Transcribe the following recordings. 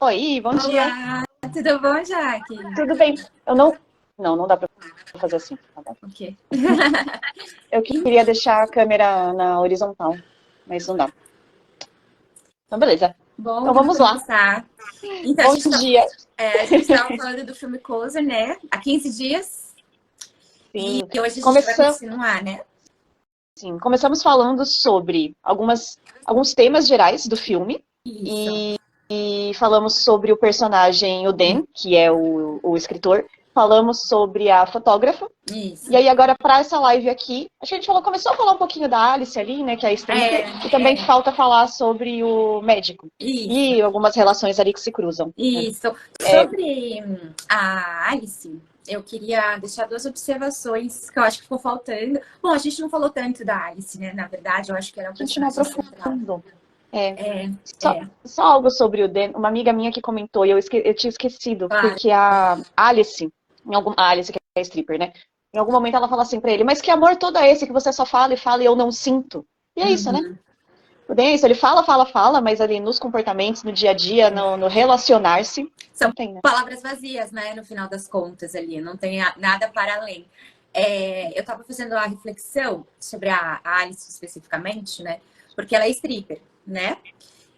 Oi, bom dia. Olá, tudo bom, Jaque? Tudo bem? Eu não. Não, não dá pra fazer assim. Tá bom. Ok. Eu queria deixar a câmera na horizontal, mas não dá. Então, beleza. Bom, Então, vamos vamos lá. começar. Então, Bom dia. a gente estava falando do filme Closer, né? Há 15 dias. E Sim, hoje a gente vai começamos, continuar, né? sim, começamos falando sobre alguns temas gerais do filme Isso. e falamos sobre o personagem Oden, que é o escritor. Falamos sobre a fotógrafa. E Isso. aí, agora, para essa live aqui, a gente começou a falar um pouquinho da Alice ali, né, que é a stripper, e também falta falar sobre o médico Isso. e algumas relações ali que se cruzam. Né? Isso. Sobre a Alice, eu queria deixar duas observações que eu acho que ficou faltando. Bom, a gente não falou tanto da Alice, né? Na verdade, eu acho que ela é um A gente não personagem central. aprofundou. É, É, só, é, só algo sobre o Den, uma amiga minha que comentou, e eu tinha esquecido, claro. porque a Alice, a Alice que é a stripper, né? Em algum momento ela fala assim pra ele, mas que amor todo é esse que você só fala e fala e eu não sinto? E é isso, né? Uhum. O Den é isso, ele fala, mas ali nos comportamentos, no dia a dia, no relacionar-se, não São tem, né? palavras vazias, né? No final das contas ali, não tem nada para além. Eu estava fazendo a reflexão sobre a Alice especificamente, né? Porque ela é stripper, né?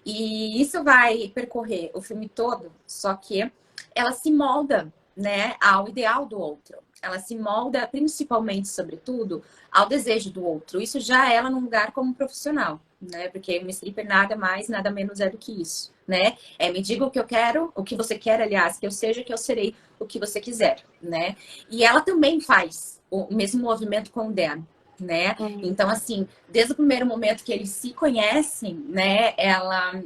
E isso vai percorrer o filme todo, só que ela se molda, né, ao ideal do outro. Ela se molda principalmente, sobretudo, ao desejo do outro. Isso já é ela num lugar como profissional, né? Porque uma stripper nada mais, nada menos é do que isso, né? Me diga o que eu quero, o que você quer, aliás, que eu seja, que eu serei o que você quiser, né? E ela também faz o mesmo movimento com o Dan, né? Então, assim, desde o primeiro momento que eles se conhecem, né?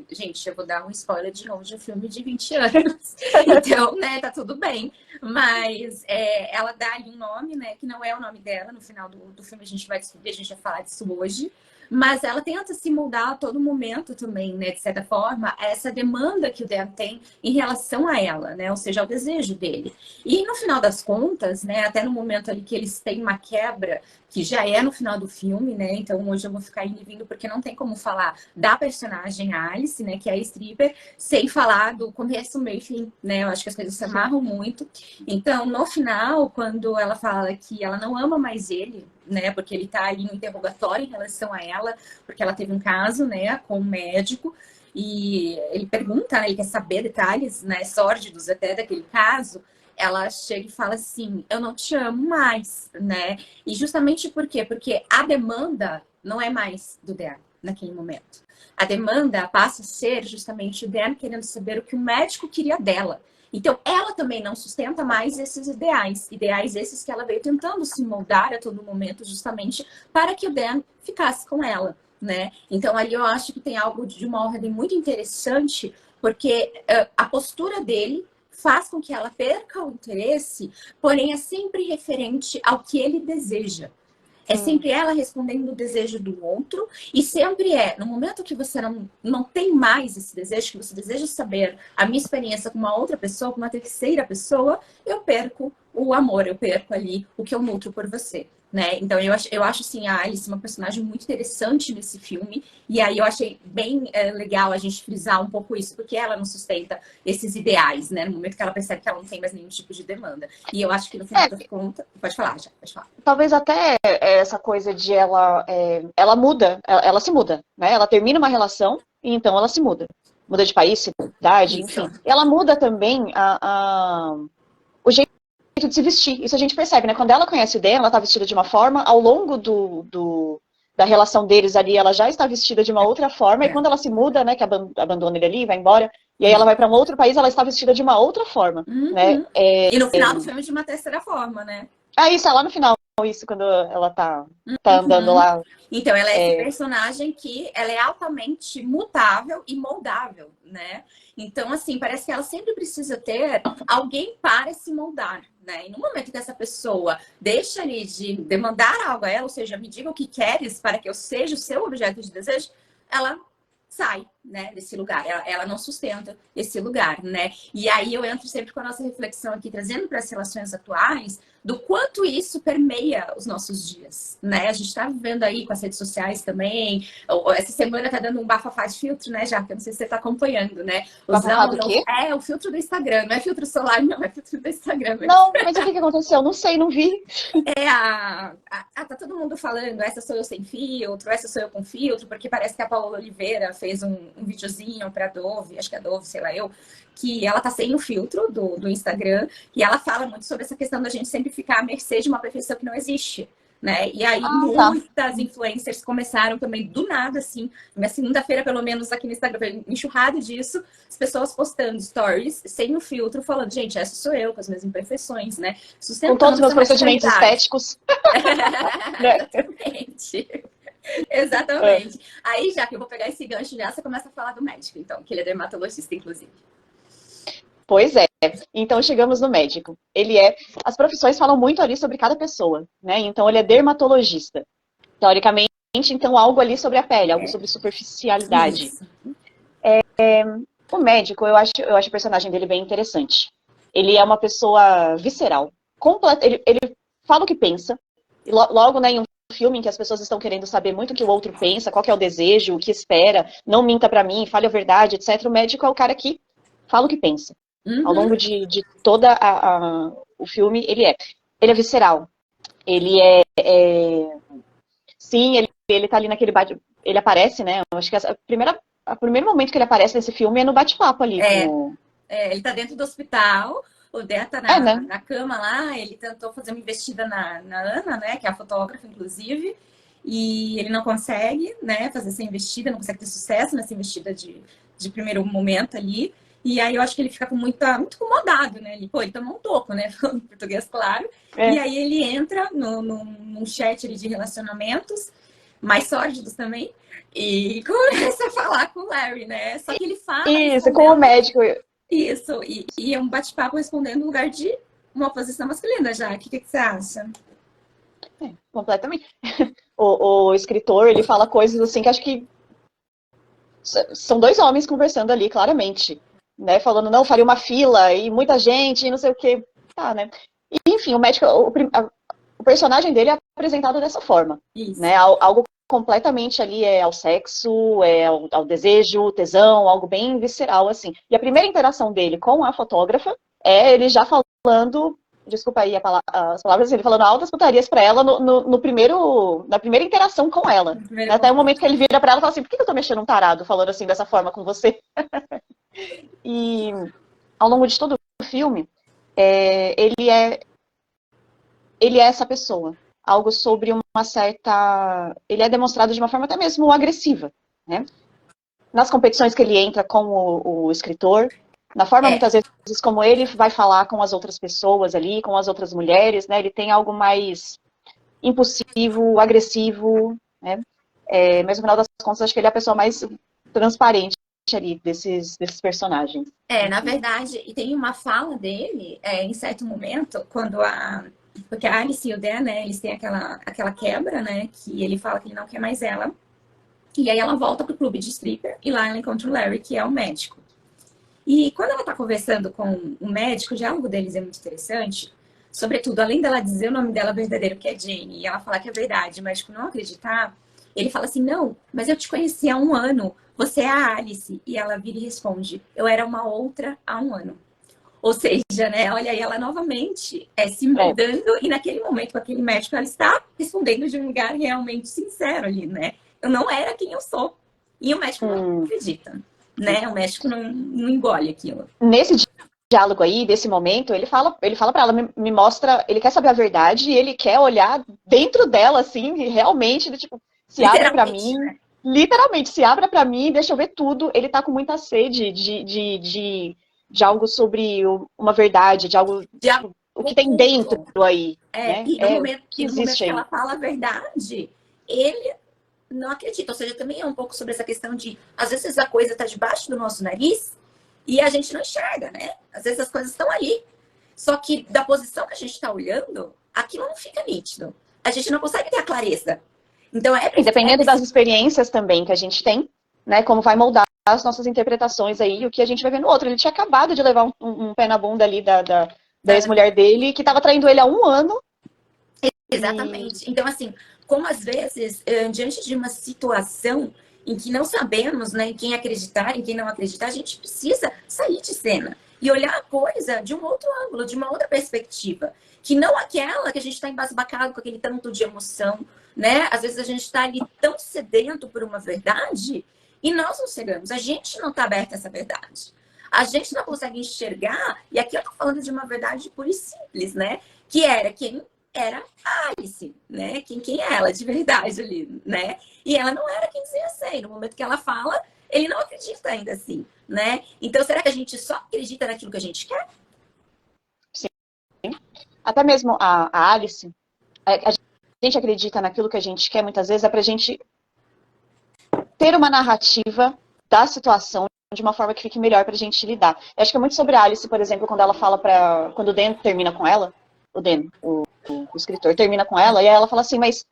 Gente, eu vou dar um spoiler de novo de um filme de 20 anos. Então, né, tá tudo bem. Mas ela dá ali um nome, né? Que não é o nome dela. No final do filme a gente vai descobrir, a gente vai falar disso hoje. Mas ela tenta se moldar a todo momento também, né? De certa forma, a essa demanda que o Dan tem em relação a ela, né? Ou seja, ao desejo dele. E no final das contas, né? Até no momento ali que eles têm uma quebra, que já é no final do filme, né? Então hoje eu vou ficar indo e vindo, porque não tem como falar da personagem Alice, né? Que é a stripper, sem falar do começo, meio e fim, né? Eu acho que as coisas se amarram muito. Então, no final, quando ela fala que ela não ama mais ele, né? Porque ele tá ali no interrogatório em relação a ela, porque ela teve um caso, né? Com um médico. E ele pergunta, né, ele quer saber detalhes, né, sórdidos até daquele caso. Ela chega e fala assim: eu não te amo mais, né? E justamente por quê? Porque a demanda não é mais do Dan naquele momento. A demanda passa a ser justamente o Dan querendo saber o que o médico queria dela. Então, ela também não sustenta mais esses ideais. Ideais esses que ela veio tentando se moldar a todo momento, justamente para que o Dan ficasse com ela, né? Então, ali eu acho que tem algo de uma ordem muito interessante, porque a postura dele faz com que ela perca o interesse, porém é sempre referente ao que ele deseja. É sempre ela respondendo o desejo do outro, e sempre no momento que você não tem mais esse desejo, que você deseja saber a minha experiência com uma outra pessoa, com uma terceira pessoa, eu perco o amor, eu perco ali o que eu nutro por você. Né? Então eu acho assim, a Alice uma personagem muito interessante nesse filme, e aí eu achei bem legal a gente frisar um pouco isso, porque ela não sustenta esses ideais, né? No momento que ela percebe que ela não tem mais nenhum tipo de demanda. E eu acho que no final das contas. Pode falar, já, pode falar. Talvez até essa coisa de ela muda, ela se muda, né? Ela termina uma relação e então ela se muda. Muda de país, cidade, Isso. enfim. Ela muda também o jeito de se vestir. Isso a gente percebe, né? Quando ela conhece o Dan, ela tá vestida de uma forma, ao longo da relação deles ali, ela já está vestida de uma outra forma, e quando ela se muda, né, que abandona ele ali, vai embora, e aí ela vai para um outro país, ela está vestida de uma outra forma, né? E no final do filme de uma terceira forma, né? Isso é lá no final, isso, quando ela tá andando lá. Então, ela é esse personagem que ela é altamente mutável e moldável, né? Então, assim, parece que ela sempre precisa ter alguém para se moldar, né? E no momento que essa pessoa deixa ali de demandar algo a ela, ou seja, me diga o que queres para que eu seja o seu objeto de desejo, ela sai, né, desse lugar, ela não sustenta esse lugar, né? E aí eu entro sempre com a nossa reflexão aqui, trazendo para as relações atuais, do quanto isso permeia os nossos dias, né? A gente está vivendo aí com as redes sociais também, essa semana tá dando um bafafá de filtro, né, já que eu não sei se você tá acompanhando, né? Bafafá do quê? É o filtro do Instagram, não é filtro solar, não, é filtro do Instagram. Não, mas o que aconteceu? Não sei, não vi. Tá todo mundo falando, essa sou eu sem filtro, essa sou eu com filtro, porque parece que a Paola Oliveira fez um videozinho pra Dove, acho que é Dove, sei lá eu, que ela tá sem o filtro do Instagram, e ela fala muito sobre essa questão da gente sempre ficar à mercê de uma perfeição que não existe. Né? E aí Tá. muitas influencers começaram também do nada, assim, na segunda-feira, pelo menos aqui no Instagram, foi enxurrado disso, as pessoas postando stories sem o filtro, falando, gente, essa sou eu, com as minhas imperfeições, né? Com todos os Sustentando meus essa procedimentos masculinidade. estéticos. Né? Exatamente. Exatamente. Aí, já que eu vou pegar esse gancho já, você começa a falar do médico, então, que ele é dermatologista, inclusive. Pois é. Então chegamos no médico. As profissões falam muito ali sobre cada pessoa, né? Então ele é dermatologista. Teoricamente, então algo ali sobre a pele, algo sobre superficialidade. Isso. O médico, eu acho o personagem dele bem interessante. Ele é uma pessoa visceral. Ele fala o que pensa. E logo, né, em um filme em que as pessoas estão querendo saber muito o que o outro pensa, qual que é o desejo, o que espera, não minta pra mim, fale a verdade, etc. O médico é o cara que fala o que pensa. Ao longo de toda o filme, ele é visceral. Ele sim, ele tá ali naquele ele aparece, né? Eu acho que o primeiro momento que ele aparece nesse filme é no bate-papo ali com ele tá dentro do hospital, o Dé tá né? na cama lá, ele tentou fazer uma investida na Ana, né, que é a fotógrafa, inclusive, e ele não consegue, né, fazer essa investida, não consegue ter sucesso nessa investida de primeiro momento ali, e aí eu acho que ele fica muito incomodado, né, ele tomou um toco, né, falando português claro, e aí ele entra num chat ali de relacionamentos, mais sórdidos também, e começa a falar com o Larry, né, só que ele fala Isso, com o médico. isso, e é um bate-papo respondendo no lugar de uma posição masculina já. O que você acha? Completamente. O escritor, ele fala coisas assim que acho que são dois homens conversando ali, claramente. Né? Falando, não, faria uma fila e muita gente e não sei o que. Tá, né? E, enfim, o médico, o personagem dele é apresentado dessa forma. Isso. Né? Algo completamente ali ao sexo, ao desejo, tesão, algo bem visceral, assim. E a primeira interação dele com a fotógrafa é ele já falando, desculpa aí as palavras, ele falando altas putarias pra ela na primeira interação com ela. Né? Até o momento que ele vira pra ela e fala assim, por que eu tô mexendo um tarado falando assim dessa forma com você? E ao longo de todo o filme, ele é essa pessoa. Algo sobre uma certa... Ele é demonstrado de uma forma até mesmo agressiva, né? Nas competições que ele entra com o escritor, na forma, muitas vezes, como ele vai falar com as outras pessoas ali, com as outras mulheres, né? Ele tem algo mais impulsivo, agressivo, né? Mas no final das contas, acho que ele é a pessoa mais transparente ali desses personagens. Na verdade, e tem uma fala dele, em certo momento, quando porque a Alice e o Dan, né, eles têm aquela quebra, né, que ele fala que ele não quer mais ela. E aí ela volta pro clube de stripper e lá ela encontra o Larry, que é o médico. E quando ela tá conversando com o médico, o diálogo deles é muito interessante. Sobretudo, além dela dizer o nome dela verdadeiro, que é Jane, e ela falar que é verdade, o médico não acreditar, ele fala assim, não, mas eu te conheci há 1 ano, você é a Alice. E ela vira e responde, eu era uma outra há 1 ano. Ou seja, né, olha aí, ela novamente se moldando, e naquele momento com aquele médico, ela está respondendo de um lugar realmente sincero ali, né? Eu não era quem eu sou. E o médico não acredita, né? O médico não engole aquilo. Nesse diálogo aí, desse momento, ele fala para ela, me mostra, ele quer saber a verdade e ele quer olhar dentro dela, assim, e realmente, tipo, se abre para mim, né? Literalmente, se abra para mim, deixa eu ver tudo. Ele tá com muita sede de algo sobre uma verdade, de algo, tipo, o que tem dentro aí. Né? E no momento que aí. ela fala a verdade, ele não acredita. Ou seja, também é um pouco sobre essa questão de, às vezes a coisa está debaixo do nosso nariz e a gente não enxerga, né? Às vezes as coisas estão ali. Só que da posição que a gente está olhando, aquilo não fica nítido. A gente não consegue ter a clareza. Então E dependendo das experiências também que a gente tem, né? Como vai moldar as nossas interpretações aí, o que a gente vai ver no outro. Ele tinha acabado de levar um pé na bunda ali da ex-mulher dele, que estava traindo ele há 1 ano. Exatamente. Então, assim, como às vezes, diante de uma situação em que não sabemos, né, em quem acreditar, em quem não acreditar, a gente precisa sair de cena e olhar a coisa de um outro ângulo, de uma outra perspectiva, que não aquela que a gente está embasbacado com aquele tanto de emoção, né? Às vezes a gente está ali tão sedento por uma verdade e nós não chegamos, a gente não está aberto a essa verdade. A gente não consegue enxergar, e aqui eu tô falando de uma verdade pura e simples, né? Que era quem era a Alice, né? Quem é ela de verdade ali, né? E ela não era quem dizia ser. No momento que ela fala, ele não acredita ainda assim, né? Então, será que a gente só acredita naquilo que a gente quer? Sim. Até mesmo a Alice, a gente acredita naquilo que a gente quer, muitas vezes, é pra gente ter uma narrativa da situação de uma forma que fique melhor pra gente lidar. Eu acho que é muito sobre a Alice, por exemplo, quando ela fala quando o Dan termina com ela, o escritor termina com ela, e aí ela fala assim, mas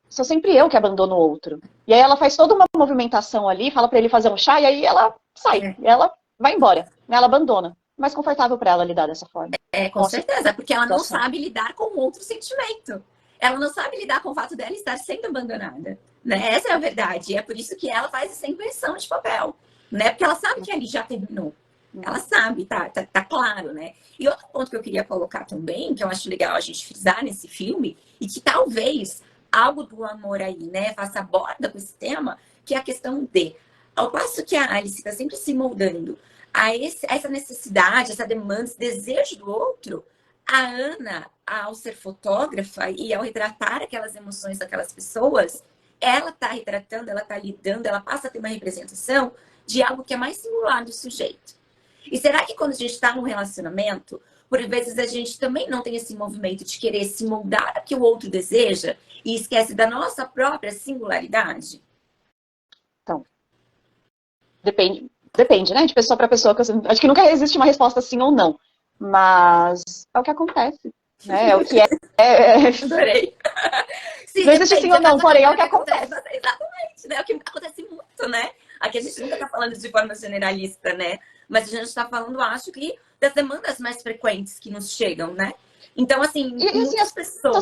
sou sempre eu que abandono o outro. E aí ela faz toda uma movimentação ali, fala pra ele fazer um chá, e aí ela sai, e ela vai embora, né? Ela abandona. É mais confortável pra ela lidar dessa forma. Com certeza, porque ela não sabe lidar com outro sentimento. Ela não sabe lidar com o fato dela estar sendo abandonada, né? Essa é a verdade. E é por isso que ela faz essa inversão de papel, né? Porque ela sabe que ali já terminou. Ela sabe, tá claro, né? E outro ponto que eu queria colocar também, que eu acho legal a gente frisar nesse filme, e que talvez algo do amor aí, né, faça borda com esse tema, que é a questão de, ao passo que a Alice está sempre se moldando a essa necessidade, essa demanda, esse desejo do outro, a Ana, ao ser fotógrafa e ao retratar aquelas emoções daquelas pessoas, ela está retratando, ela está lidando, ela passa a ter uma representação de algo que é mais singular do sujeito. E será que quando a gente está num relacionamento, por vezes a gente também não tem esse movimento de querer se moldar ao que o outro deseja e esquece da nossa própria singularidade? Então, depende, né? De pessoa para pessoa. Acho que nunca existe uma resposta sim ou não. Mas é o que acontece. Né? É o que é. Adorei. Sim, não existe sim ou não, porém é o que acontece. Exatamente, né? É o que acontece muito, né? Aqui a gente nunca está falando de forma generalista, né? Mas a gente está falando, acho que, das demandas mais frequentes que nos chegam, né? Então, assim, assim pessoas...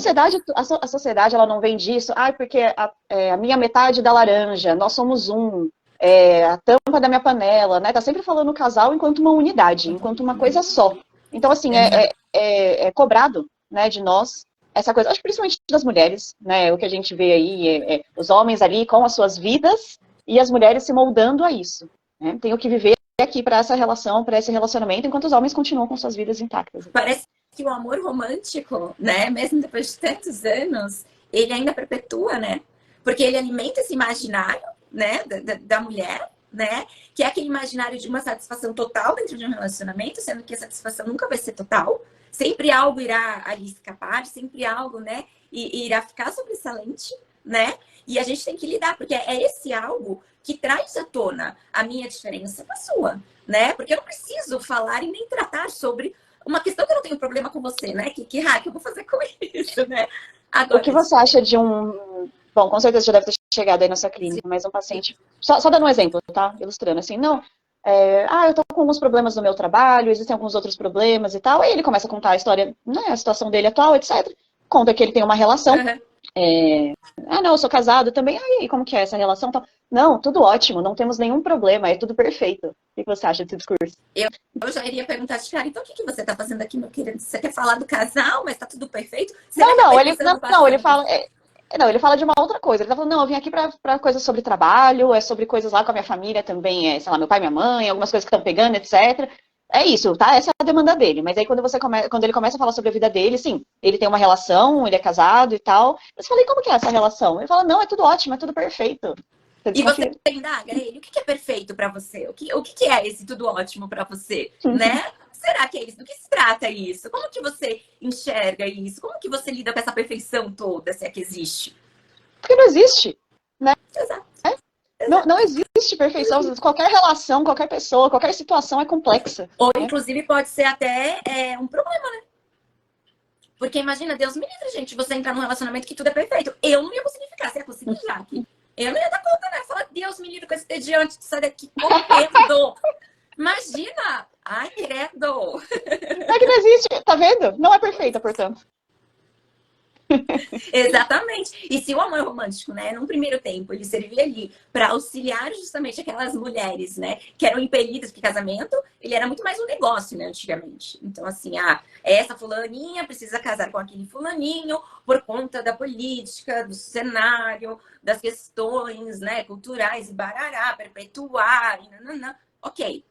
a sociedade, ela não vem disso, porque a minha metade da laranja, nós somos um, a tampa da minha panela, né? Tá sempre falando o casal enquanto uma unidade, enquanto uma coisa só. Então, assim, é cobrado, né, de nós essa coisa, acho que principalmente das mulheres, né? O que a gente vê aí os homens ali com as suas vidas e as mulheres se moldando a isso. Né? Tenho que viver aqui para essa relação, para esse relacionamento, enquanto os homens continuam com suas vidas intactas. Parece que o amor romântico, né, mesmo depois de tantos anos, ele ainda perpetua, né? Porque ele alimenta esse imaginário, né, da mulher, né? Que é aquele imaginário de uma satisfação total dentro de um relacionamento, sendo que a satisfação nunca vai ser total. Sempre algo irá ali escapar, sempre algo, né, irá ficar sobressalente, né? E a gente tem que lidar, porque é esse algo que traz à tona a minha diferença com a sua, né? Porque eu não preciso falar e nem tratar sobre uma questão que eu não tenho problema com você, né? Que raio que eu vou fazer com isso, né? Agora, o que você acha de um... Bom, com certeza já deve ter chegado aí na sua clínica, mas um paciente... Só dando um exemplo, tá? Ilustrando, assim, não... eu tô com alguns problemas no meu trabalho, existem alguns outros problemas e tal. Aí ele começa a contar a história, né? A situação dele atual, etc. Conta que ele tem uma relação. Não, eu sou casado também. Aí, como que é essa relação? Não, tudo ótimo, não temos nenhum problema, é tudo perfeito. O que você acha desse discurso? Eu já iria perguntar de cara, então o que você tá fazendo aqui, meu querido? Você quer falar do casal, mas tá tudo perfeito? Ele fala... Não, ele fala de uma outra coisa. Ele tá falando, não, eu vim aqui pra coisas sobre trabalho, sobre coisas lá com a minha família também, sei lá, meu pai, minha mãe, algumas coisas que estão pegando, etc. É isso, tá? Essa é a demanda dele. Mas aí quando ele começa a falar sobre a vida dele, sim, ele tem uma relação, ele é casado e tal. Eu falei, como que é essa relação? Ele fala, não, é tudo ótimo, é tudo perfeito. E você indaga ele, o que é perfeito pra você? O que é esse tudo ótimo pra você, né? Será que é isso? Do que se trata isso? Como que você enxerga isso? Como que você lida com essa perfeição toda, se é que existe? Porque não existe, né? Exato. Não existe perfeição. Qualquer relação, qualquer pessoa, qualquer situação é complexa. Ou, inclusive, pode ser até um problema, né? Porque imagina, Deus me livre, gente, você entrar num relacionamento que tudo é perfeito. Eu não ia conseguir ficar, você ia conseguir, Jaque? Eu não ia dar conta, né? Fala, Deus me livre com esse entediante, sai daqui correndo. Imagina! Ai, credo! Não é que não existe, tá vendo? Não é perfeita, portanto. Exatamente. E se o amor romântico, né, num primeiro tempo, ele servia ali para auxiliar justamente aquelas mulheres, né, que eram impelidas para casamento, ele era muito mais um negócio, né, antigamente. Então, assim, essa fulaninha precisa casar com aquele fulaninho por conta da política, do cenário, das questões, né, culturais e barará, perpetuar, e nananã. Ok.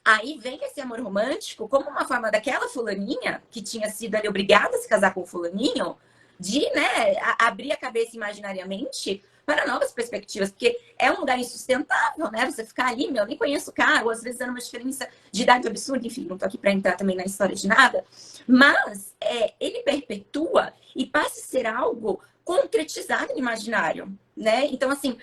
Aí vem esse amor romântico como uma forma daquela fulaninha, que tinha sido ali obrigada a se casar com o fulaninho, de, né, abrir a cabeça imaginariamente para novas perspectivas, porque é um lugar insustentável, né? Você ficar ali, meu, nem conheço o cara, ou às vezes era uma diferença de idade absurda, enfim, não tô aqui para entrar também na história de nada, mas ele perpetua e passa a ser algo concretizado no imaginário, né? Então, assim,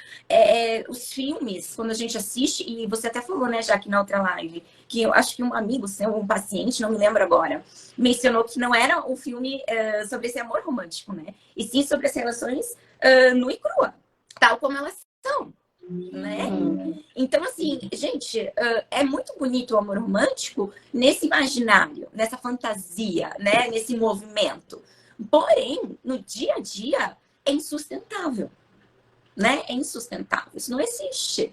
os filmes, quando a gente assiste, e você até falou, né, já aqui na outra live, que eu acho que um amigo seu, um paciente, não me lembro agora, mencionou que não era um filme sobre esse amor romântico, né? E sim sobre as relações nua e crua, tal como elas são, né? Então, assim, gente, é muito bonito o amor romântico nesse imaginário, nessa fantasia, né? Nesse movimento. Porém, no dia a dia, é insustentável, né? É insustentável. Isso não existe,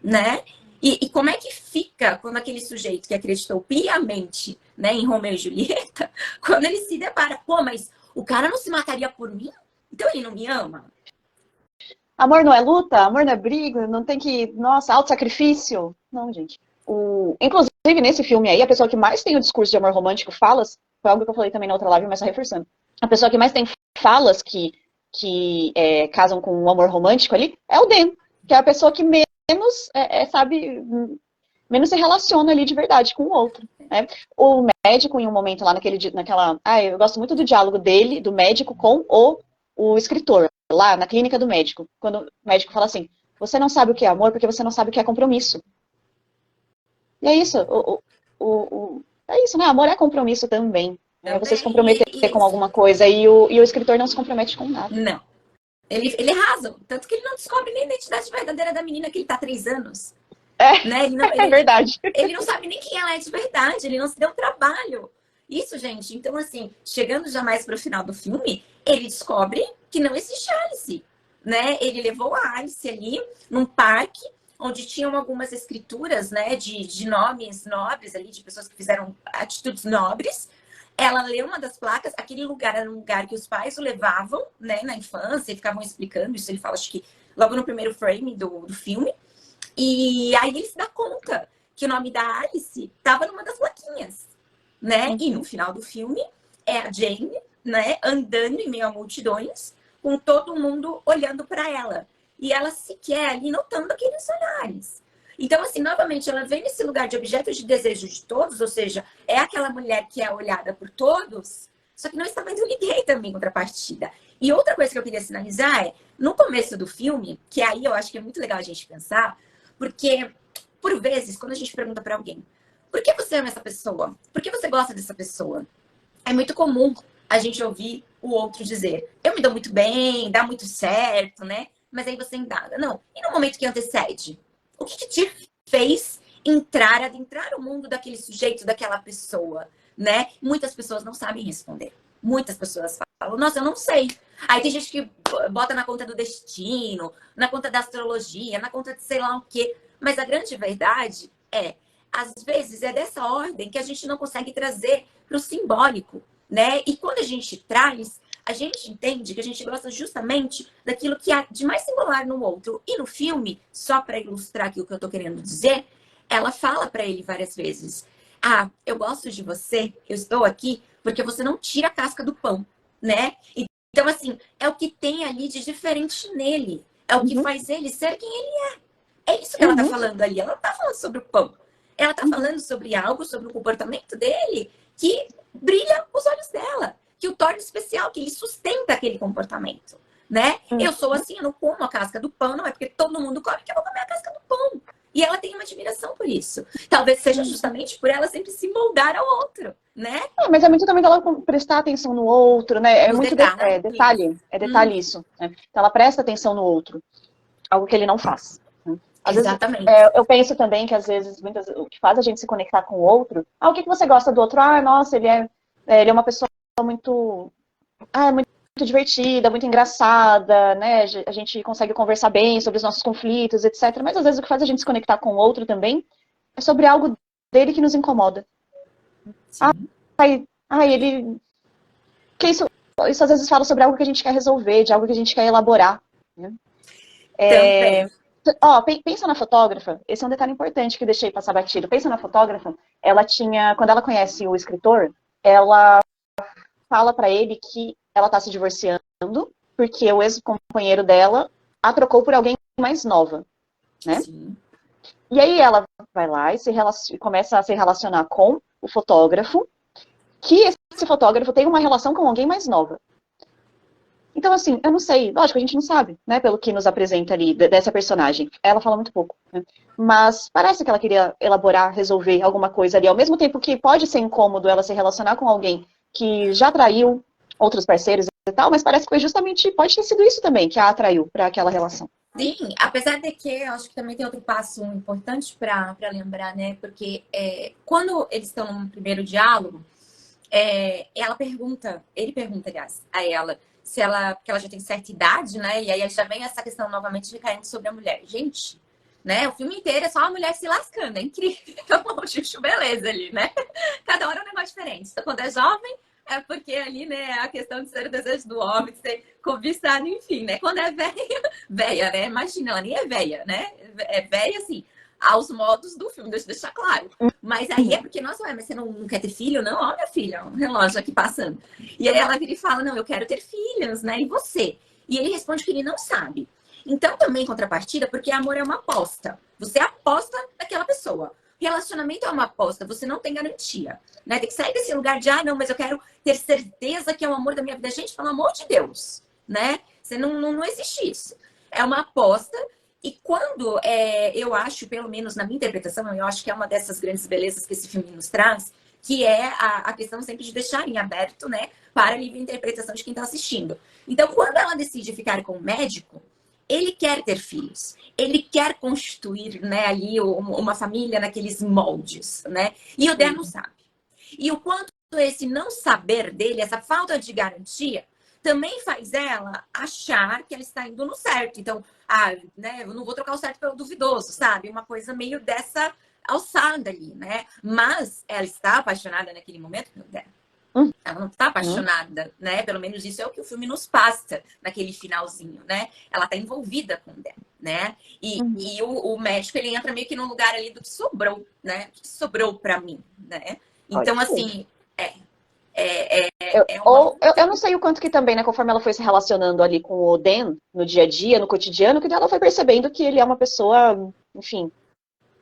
né? E como é que fica quando aquele sujeito que acreditou piamente, né, em Romeu e Julieta, quando ele se depara, pô, mas o cara não se mataria por mim? Então ele não me ama? Amor não é luta, amor não é briga, não tem que, nossa, auto-sacrifício. Não, gente. Inclusive, nesse filme aí, a pessoa que mais tem o discurso de amor romântico, falas, foi algo que eu falei também na outra live, mas só reforçando. A pessoa que mais tem falas que casam com o amor romântico ali é o Den, que é a pessoa que menos, sabe, menos se relaciona ali de verdade com o outro. Né? O médico, em um momento lá naquela. Eu gosto muito do diálogo dele, do médico, com o escritor, lá na clínica do médico. Quando o médico fala assim: você não sabe o que é amor porque você não sabe o que é compromisso. E é isso. É isso, né? Amor é compromisso também. É você se comprometer com alguma coisa e o escritor não se compromete com nada. Não. Ele rasa. Tanto que ele não descobre nem a identidade verdadeira da menina que ele tá há 3 anos. Né? É verdade. Ele não sabe nem quem ela é de verdade. Ele não se deu trabalho. Isso, gente. Então, assim, chegando já mais pro final do filme, ele descobre que não existe Alice. Né? Ele levou a Alice ali num parque onde tinham algumas escrituras, né, de nomes nobres ali, de pessoas que fizeram atitudes nobres. Ela leu uma das placas, aquele lugar era um lugar que os pais o levavam, né, na infância, e ficavam explicando isso. Ele fala, acho que logo no primeiro frame do filme. E aí ele se dá conta que o nome da Alice estava numa das plaquinhas, né? E no final do filme é a Jane, né, andando em meio a multidões, com todo mundo olhando para ela. E ela sequer ali notando aqueles olhares. Então, assim, novamente, ela vem nesse lugar de objeto de desejo de todos, ou seja, é aquela mulher que é olhada por todos, só que não está vendo ninguém também em contrapartida. E outra coisa que eu queria sinalizar é, no começo do filme, que aí eu acho que é muito legal a gente pensar, porque, por vezes, quando a gente pergunta para alguém, por que você ama essa pessoa? Por que você gosta dessa pessoa? É muito comum a gente ouvir o outro dizer, eu me dou muito bem, dá muito certo, né? Mas aí você indaga, não. E no momento que antecede? O que te fez adentrar o mundo daquele sujeito, daquela pessoa, né? Muitas pessoas não sabem responder. Muitas pessoas falam, nossa, eu não sei. Aí tem gente que bota na conta do destino, na conta da astrologia, na conta de sei lá o quê. Mas a grande verdade às vezes é dessa ordem que a gente não consegue trazer para o simbólico, né? E quando a gente traz, a gente entende que a gente gosta justamente daquilo que há de mais singular no outro. E no filme, só para ilustrar aqui o que eu estou querendo dizer, ela fala para ele várias vezes: eu gosto de você, eu estou aqui porque você não tira a casca do pão, né? Então, assim, é o que tem ali de diferente nele. É o que faz ele ser quem ele é. É isso que ela tá falando ali. Ela não tá falando sobre o pão. Ela tá falando sobre algo, sobre o comportamento dele, que brilha os olhos dela, que o torna especial, que ele sustenta aquele comportamento, né? Eu sou assim, eu não como a casca do pão, não é porque todo mundo come que eu vou comer a casca do pão. E ela tem uma admiração por isso. Talvez seja justamente por ela sempre se moldar ao outro, né? Mas é muito também dela prestar atenção no outro, né? É Os muito detalhes. detalhe isso. Né? Então ela presta atenção no outro. algo que ele não faz. Às Exatamente. vezes, eu penso também que, às vezes, o que faz a gente se conectar com o outro, o que você gosta do outro? Nossa, ele é uma pessoa muito, muito divertida, muito engraçada, né? A gente consegue conversar bem sobre os nossos conflitos, etc. Mas, às vezes, o que faz a gente se conectar com o outro também é sobre algo dele que nos incomoda. Sim. Ele... Que isso, às vezes, fala sobre algo que a gente quer resolver, de algo que a gente quer elaborar, né? Também. Pensa na fotógrafa, esse é um detalhe importante que eu deixei passar batido. Pensa na fotógrafa, ela tinha, quando ela conhece o escritor, ela fala pra ele que ela tá se divorciando porque o ex-companheiro dela a trocou por alguém mais nova, né? Sim. E aí ela vai lá e começa a se relacionar com o fotógrafo, que esse fotógrafo tem uma relação com alguém mais nova. Então, assim, eu não sei, lógico, a gente não sabe, né, pelo que nos apresenta ali dessa personagem. Ela fala muito pouco, né? Mas parece que ela queria elaborar, resolver alguma coisa ali, ao mesmo tempo que pode ser incômodo ela se relacionar com alguém que já traiu outros parceiros e tal, mas parece que foi justamente, pode ter sido isso também que a atraiu para aquela relação. Sim, apesar de que eu acho que também tem outro passo importante para lembrar, né? Porque quando eles estão no primeiro diálogo, ele pergunta, aliás, a ela, se ela, porque ela já tem certa idade, né? E aí já vem essa questão novamente recaindo sobre a mulher. Gente, né? O filme inteiro é só a mulher se lascando, é incrível. Chuchu, beleza ali, né? Cada hora é um negócio diferente. Então, quando é jovem, é porque ali, né, a questão de ser o desejo do homem, de ser cobiçado, enfim, né? Quando é velha, né? Imagina, ela nem é velha, né? É velha, assim, aos modos do filme, deixa eu deixar claro. Mas aí é porque, nossa, mas você não quer ter filho? Não, ó, minha filha, um relógio aqui passando. E aí ela vira e fala, não, eu quero ter filhos, né? E você? E ele responde que ele não sabe. Então, também, em contrapartida, porque amor é uma aposta. Você aposta naquela pessoa. Relacionamento é uma aposta, você não tem garantia. Né? Tem que sair desse lugar de, não, mas eu quero ter certeza que é o amor da minha vida. Gente, pelo amor de Deus, né? Você não existe isso. É uma aposta. E quando eu acho, pelo menos na minha interpretação, eu acho que é uma dessas grandes belezas que esse filme nos traz, que é a questão sempre de deixar em aberto, né, para a livre interpretação de quem está assistindo. Então, quando ela decide ficar com o médico, ele quer ter filhos, ele quer constituir, né, ali uma família naqueles moldes, né? E o Dan não sabe. E o quanto esse não saber dele, essa falta de garantia, também faz ela achar que ela está indo no certo. Então, né, eu não vou trocar o certo pelo duvidoso, sabe? Uma coisa meio dessa alçada ali, né? Mas ela está apaixonada naquele momento pelo Dan. Ela não está apaixonada, né? Pelo menos isso é o que o filme nos passa naquele finalzinho, né? Ela está envolvida com o Dan, né? E o médico, ele entra meio que no lugar ali do que sobrou, né? O que sobrou para mim, né? Então, assim, eu não sei o quanto que também, né, conforme ela foi se relacionando ali com o Dan, no dia a dia, no cotidiano, que ela foi percebendo que ele é uma pessoa, enfim,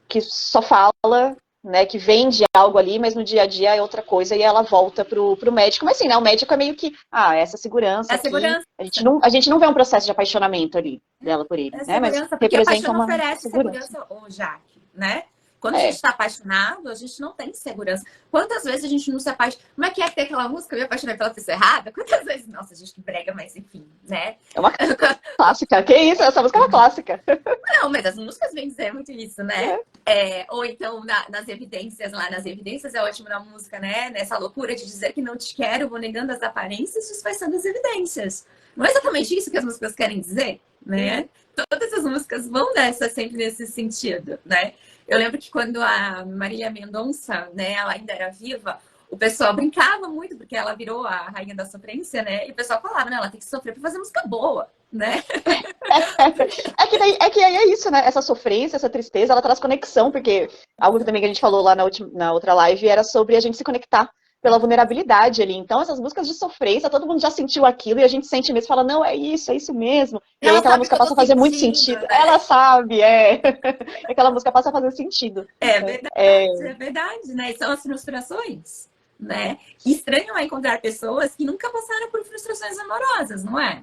que só fala, né, que vende algo ali, mas no dia a dia é outra coisa, e ela volta pro médico. Mas assim, né, o médico é meio que, essa segurança aqui. Segurança. A gente não vê um processo de apaixonamento ali dela por ele, né? Mas Porque a representa paixão não uma oferece segurança, Jaque, né? Quando a gente está apaixonado, a gente não tem segurança. Quantas vezes a gente não se apaixona? Como é que tem aquela música, eu me apaixonei pela pessoa errada? Quantas vezes? Nossa, a gente que brega, mas enfim, né? É uma clássica. Que isso? Essa música é uma clássica. Não, mas as músicas vêm dizer muito isso, né? Ou então nas evidências, lá nas evidências é ótimo na música, né? Nessa loucura de dizer que não te quero, vou negando as aparências, disfarçando as evidências. Não é exatamente isso que as músicas querem dizer, né? Todas as músicas vão sempre nesse sentido, né? Eu lembro que quando a Marília Mendonça, né, ela ainda era viva, o pessoal brincava muito, porque ela virou a rainha da sofrência, né? E o pessoal falava, né, ela tem que sofrer para fazer música boa, né? É que aí é isso, né? Essa sofrência, essa tristeza, ela traz conexão, porque algo também que a gente falou lá na outra live era sobre a gente se conectar pela vulnerabilidade ali. Então, essas músicas de sofrência, todo mundo já sentiu aquilo e a gente sente mesmo, fala, não, é isso mesmo. E aí aquela música passa a fazer muito sentido. Né? Ela sabe, aquela música passa a fazer sentido. É verdade, né? E são as frustrações, né? E estranho é encontrar pessoas que nunca passaram por frustrações amorosas, não é?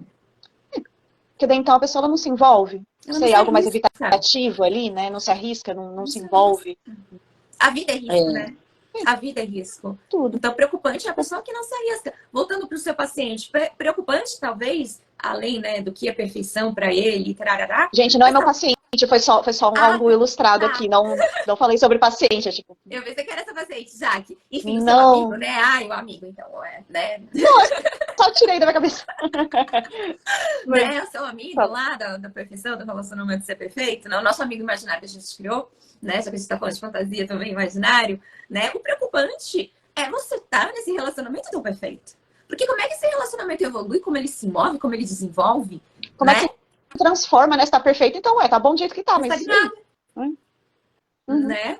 Porque daí então a pessoa não se envolve. Ela sei, algo mais evitativo ali, né? Não se arrisca, não se envolve. A vida é risco, né? A vida é risco. Tudo. Então, preocupante é a pessoa que não se arrisca. Voltando para o seu paciente, preocupante, talvez, além, né, do que é perfeição para ele, tarará. Gente, não é meu paciente, foi só algo ilustrado tá. aqui, não falei sobre paciente. Tipo... Eu pensei que era essa paciente, Jaque. Enfim, o seu Não. amigo, né? Ai, o amigo, então, né? Nossa, só tirei da minha cabeça. Né? O seu amigo lá da perfeição, do relacionamento ser perfeito, não? O nosso amigo imaginário que a gente criou, né? Já que a gente tá falando de fantasia também, imaginário, né? O preocupante é você estar nesse relacionamento tão perfeito. Porque como é que esse relacionamento evolui, como ele se move, como ele desenvolve, como né? É que se transforma, né? Se tá perfeito, então tá bom do jeito que tá, mas... Né?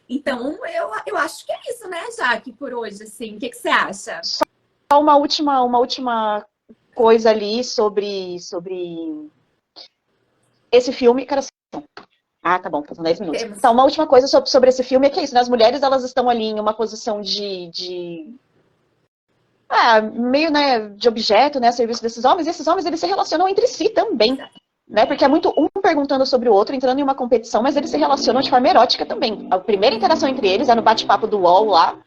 Então, eu acho que é isso, né, Jaque, por hoje, assim. O que você acha? Só uma última coisa ali sobre esse filme. Cara, tá bom, faltam 10 minutos. Então, uma última coisa sobre esse filme é que é isso, né? As mulheres, elas estão ali em uma posição meio, né, de objeto, né, a serviço desses homens, e esses homens, eles se relacionam entre si também, né, porque é muito um perguntando sobre o outro, entrando em uma competição, mas eles se relacionam de forma erótica também. A primeira interação entre eles é no bate-papo do UOL lá,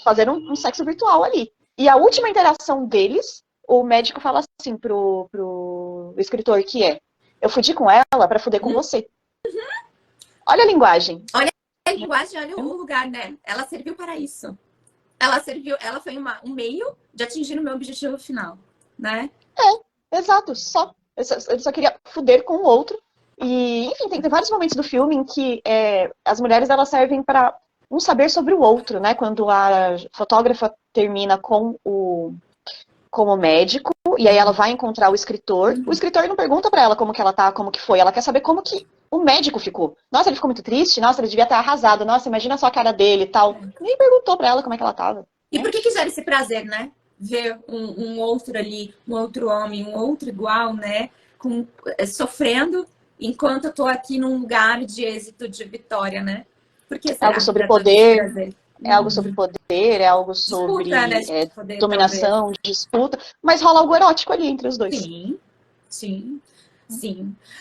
fazendo um sexo virtual ali. E a última interação deles, o médico fala assim pro escritor, que eu fudi com ela pra fuder com você. Olha a linguagem. Olha a linguagem, olha o lugar, né? Ela serviu para isso. Ela foi um meio de atingir o meu objetivo final, né? Exato, ele só queria fuder com o outro. E, enfim, tem vários momentos do filme em que as mulheres, elas servem para um saber sobre o outro, né? Quando a fotógrafa termina com o médico, e aí ela vai encontrar o escritor não pergunta para ela como que ela tá, como que foi, ela quer saber como que o médico ficou. Nossa, ele ficou muito triste, nossa, ele devia estar arrasado, nossa, imagina só a cara dele e tal. Nem perguntou para ela como é que ela tava. E por que gera esse prazer, né? Ver um outro ali, um outro homem, um outro igual, né? Sofrendo, enquanto eu tô aqui num lugar de êxito, de vitória, né? Porque é algo sobre poder, é algo sobre poder, é algo sobre disputa, né, poder, dominação, talvez. Disputa, mas rola algo erótico ali entre os dois. Sim.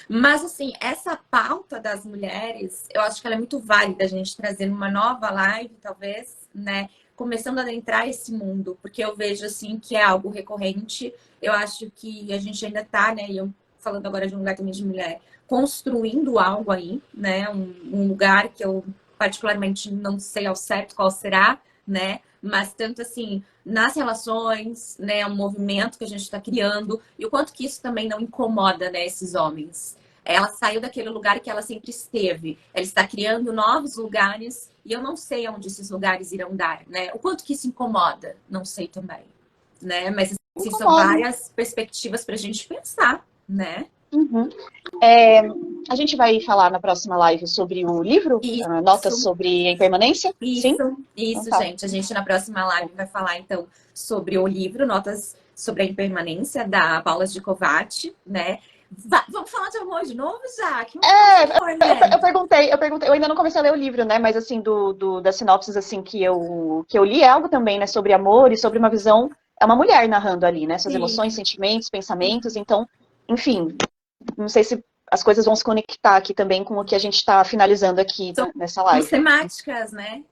Mas, assim, essa pauta das mulheres, eu acho que ela é muito válida a gente trazer numa nova live, talvez, né? Começando a adentrar esse mundo, porque eu vejo, assim, que é algo recorrente. Eu acho que a gente ainda tá, né? E eu falando agora de um lugar também de mulher, construindo algo aí, né? Um lugar que eu particularmente não sei ao certo qual será, né? Mas tanto assim, nas relações, né? Um movimento que a gente está criando e o quanto que isso também não incomoda, né? Esses homens. Ela saiu daquele lugar que ela sempre esteve. Ela está criando novos lugares e eu não sei onde esses lugares irão dar, né? O quanto que isso incomoda, não sei também, né? Mas assim, são várias perspectivas para a gente pensar, né? A gente vai falar na próxima live sobre o livro, notas sobre a impermanência? Isso, então, tá. Gente. A gente na próxima live vai falar, então, sobre o livro, notas sobre a impermanência, da Paula Gicovati, né? Vamos falar de amor de novo, Jaque? Eu perguntei, eu ainda não comecei a ler o livro, né? Mas assim, das sinopses assim, que eu li, é algo também, né? Sobre amor e sobre uma visão. É uma mulher narrando ali, né? Suas emoções, sentimentos, pensamentos. Então, enfim, não sei se as coisas vão se conectar aqui também com o que a gente está finalizando aqui nessa live. São temáticas, né?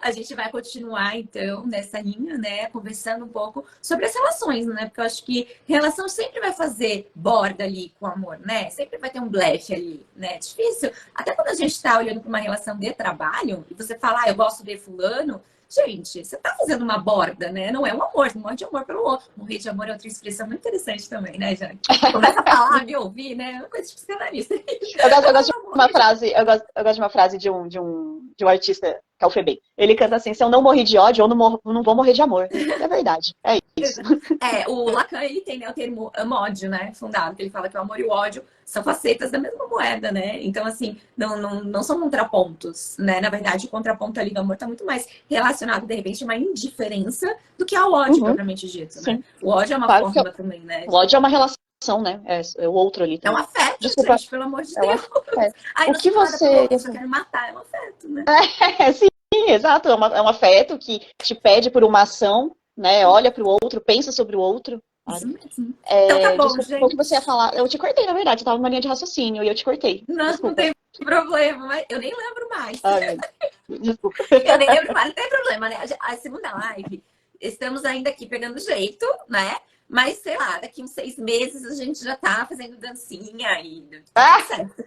A gente vai continuar, então, nessa linha, né? Conversando um pouco sobre as relações, né? Porque eu acho que relação sempre vai fazer borda ali com o amor, né? Sempre vai ter um blefe ali, né? Difícil. Até quando a gente está olhando para uma relação de trabalho e você fala, eu gosto de fulano. Gente, você tá fazendo uma borda, né? Não é um amor, não morre de amor pelo outro. Morrer de amor é outra expressão muito interessante também, né, Jane? Começa a falar, me ouvir, né? É uma coisa de psicanalista. Eu gosto de uma frase, eu gosto de uma frase de um artista, que é o Febem. Ele canta assim, se eu não morrer de ódio, eu não vou morrer de amor. É verdade, é isso. O Lacan, ele tem, né, o termo amódio, né, fundado, que ele fala que o amor e o ódio são facetas da mesma moeda, né? Então, assim, não são contrapontos, né? Na verdade, o contraponto ali do amor tá muito mais relacionado, de repente, a uma indiferença do que ao ódio, propriamente dito, né? O ódio é uma forma também, né? O ódio é uma relação, né? É o outro ali. Também. É um afeto, desculpa, gente, pelo amor de Deus. O que você... Eu só quero matar, é um afeto, né? Sim, exato. É um afeto que te pede por uma ação, né? Olha para o outro, pensa sobre o outro. Isso mesmo. Então tá bom, desculpa, gente. O que você ia falar? Eu te cortei, na verdade. Eu tava numa linha de raciocínio e eu te cortei. Não tem problema, mas eu nem lembro mais. Desculpa. Eu nem lembro, mas não tem problema, né? A segunda live, estamos ainda aqui pegando jeito, né? Mas, sei lá, daqui uns 6 meses a gente já tá fazendo dancinha e tá tudo certo.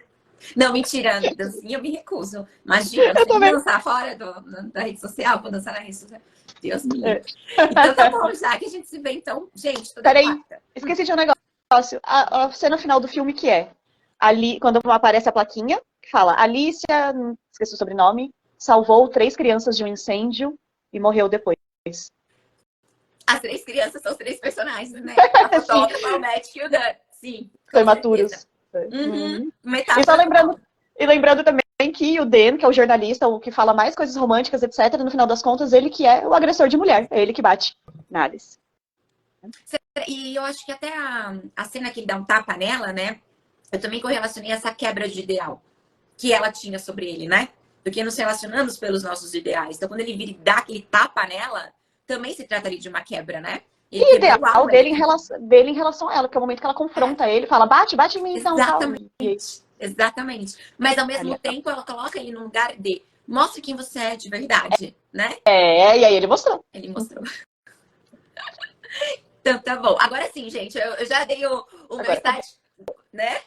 Não, mentira, dancinha eu me recuso. Imagina, Eu você me também. dançar fora da rede social, vou dançar na rede social. Deus me livre. Então tá bom, já que a gente se vê, então, gente, toda Peraí, quarta. esqueci de um negócio. A cena final do filme que é ali, quando aparece a plaquinha, que fala Alicia, esqueci o sobrenome, salvou 3 crianças de um incêndio e morreu depois. As 3 crianças são os 3 personagens, né? A Sim, fotógrafa, o médico e o Dan. Sim, são com certeza. imaturos. Uhum. E só Metáfora lembrando, total. também que o Dan, que é o jornalista, o que fala mais coisas românticas, etc., no final das contas, ele que é o agressor de mulher. É ele que bate na Alice. E eu acho que até a cena que ele dá um tapa nela, né? Eu também correlacionei essa quebra de ideal que ela tinha sobre ele, né? Porque nos relacionamos pelos nossos ideais. Então, quando ele vira e dá aquele tapa nela, também se trata ali de uma quebra, né? Ele E quebrou ideal algo ali. dele em relação a ela, que é o momento que ela confronta ele, fala, bate, bate em mim então, tal. Exatamente. Exatamente. Mas ao mesmo Ali, tempo, ela coloca ele num lugar de mostre quem você é de verdade, né? e aí ele mostrou. Ele mostrou. Então, tá bom. Agora sim, gente, eu já dei o meu Agora, start, né?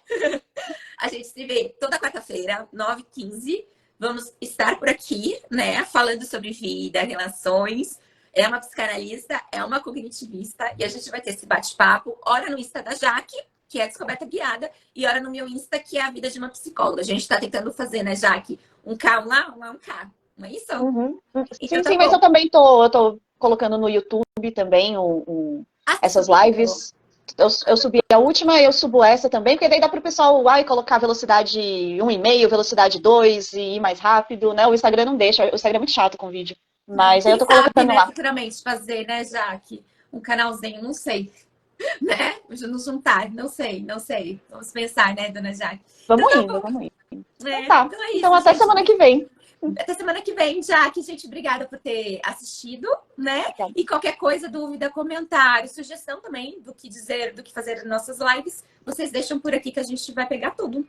A gente se vê toda quarta-feira, 9h15. Vamos estar por aqui, né? Falando sobre vida, relações. É uma psicanalista, é uma cognitivista. E a gente vai ter esse bate-papo. Ora no Insta da Jaque, que é Descoberta Guiada. E ora no meu Insta, que é a vida de uma psicóloga. A gente está tentando fazer, né, Jaque? Um K, um lá, um lá, um K. Não é isso? uhum. Então Sim, tá sim, mas bom. eu também tô colocando no YouTube também Ah, você essas subiu? lives. Eu subi a última e eu subo essa também, porque daí dá pro pessoal colocar velocidade 1,5, velocidade 2 e ir mais rápido, né? O Instagram não deixa, o Instagram é muito chato com vídeo. Mas aí eu Quem tô sabe, colocando né, lá. futuramente fazer, né, Jaque? Um canalzinho, não sei, né? Nos juntar, não sei, não sei. Vamos pensar, né, dona Jaque? Então Vamos tá indo, bom. vamos indo. Então É, tá. então é Então isso, até gente. semana que vem. Até semana que vem, Jaque. Gente, obrigada por ter assistido, né? E qualquer coisa, dúvida, comentário, sugestão também do que dizer, do que fazer nas nossas lives, vocês deixam por aqui que a gente vai pegar tudo.